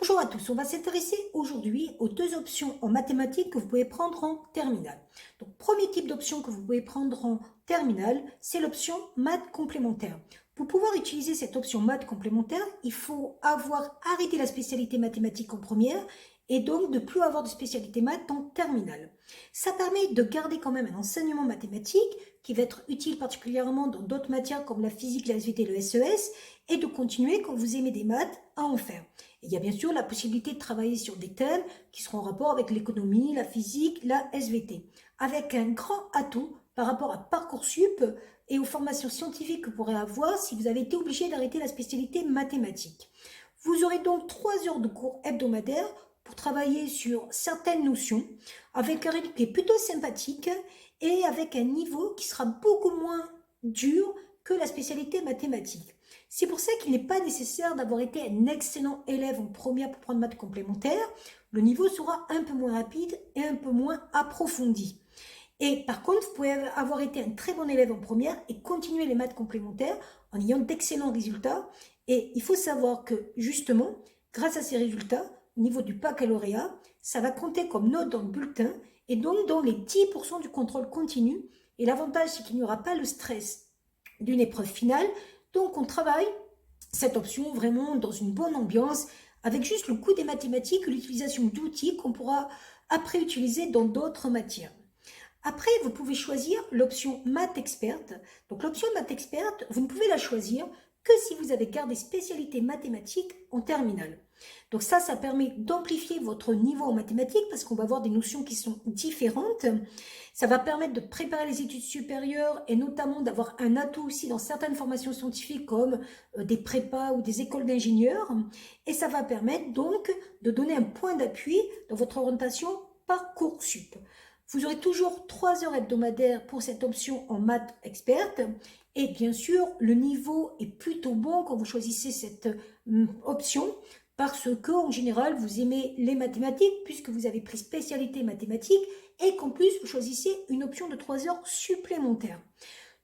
Bonjour à tous, on va s'intéresser aujourd'hui aux deux options en mathématiques que vous pouvez prendre en terminale. Donc, premier type d'option que vous pouvez prendre en terminale, c'est l'option maths complémentaire. Pour pouvoir utiliser cette option maths complémentaire, il faut avoir arrêté la spécialité mathématique en première et donc de plus avoir de spécialité maths en terminale. Ça permet de garder quand même un enseignement mathématique qui va être utile particulièrement dans d'autres matières comme la physique, la SVT, le SES et de continuer quand vous aimez des maths à en faire. Il y a bien sûr la possibilité de travailler sur des thèmes qui seront en rapport avec l'économie, la physique, la SVT, avec un grand atout par rapport à Parcoursup et aux formations scientifiques que vous pourrez avoir si vous avez été obligé d'arrêter la spécialité mathématique. Vous aurez donc 3 heures de cours hebdomadaires pour travailler sur certaines notions, avec un rythme qui est plutôt sympathique et avec un niveau qui sera beaucoup moins dur que la spécialité mathématique. C'est pour ça qu'il n'est pas nécessaire d'avoir été un excellent élève en première pour prendre maths complémentaires. Le niveau sera un peu moins rapide et un peu moins approfondi. Et par contre, vous pouvez avoir été un très bon élève en première et continuer les maths complémentaires en ayant d'excellents résultats. Et il faut savoir que justement, grâce à ces résultats, au niveau du baccalauréat, ça va compter comme note dans le bulletin et donc dans les 10% du contrôle continu. Et l'avantage, c'est qu'il n'y aura pas le stress d'une épreuve finale. Donc, on travaille cette option vraiment dans une bonne ambiance avec juste le coût des mathématiques et l'utilisation d'outils qu'on pourra après utiliser dans d'autres matières. Après, vous pouvez choisir l'option Maths Experte. Donc, l'option Maths Experte, vous ne pouvez la choisir que si vous avez gardé spécialité mathématiques en terminale. Donc ça permet d'amplifier votre niveau en mathématiques parce qu'on va avoir des notions qui sont différentes. Ça va permettre de préparer les études supérieures et notamment d'avoir un atout aussi dans certaines formations scientifiques comme des prépas ou des écoles d'ingénieurs. Et ça va permettre donc de donner un point d'appui dans votre orientation Parcoursup. Vous aurez toujours 3 heures hebdomadaires pour cette option en maths experte. Et bien sûr, le niveau est plutôt bon quand vous choisissez cette option parce que en général, vous aimez les mathématiques puisque vous avez pris spécialité mathématiques et qu'en plus, vous choisissez une option de 3 heures supplémentaires.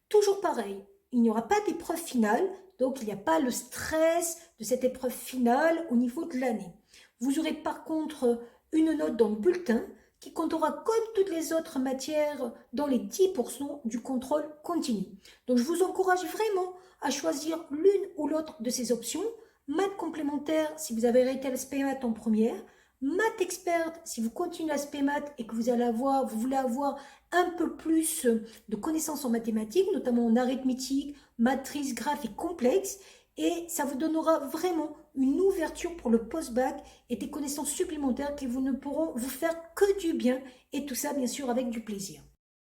Toujours pareil, il n'y aura pas d'épreuve finale, donc il n'y a pas le stress de cette épreuve finale au niveau de l'année. Vous aurez par contre une note dans le bulletin qui comptera comme toutes les autres matières dans les 10% du contrôle continu. Donc je vous encourage vraiment à choisir l'une ou l'autre de ces options. Maths complémentaire si vous avez arrêté la SPMAT en première, maths experte si vous continuez la SPMAT et que vous voulez avoir un peu plus de connaissances en mathématiques, notamment en arithmétique, matrices, graphes et complexes. Et ça vous donnera vraiment une ouverture pour le post-bac et des connaissances supplémentaires qui ne pourront vous faire que du bien. Et tout ça, bien sûr, avec du plaisir.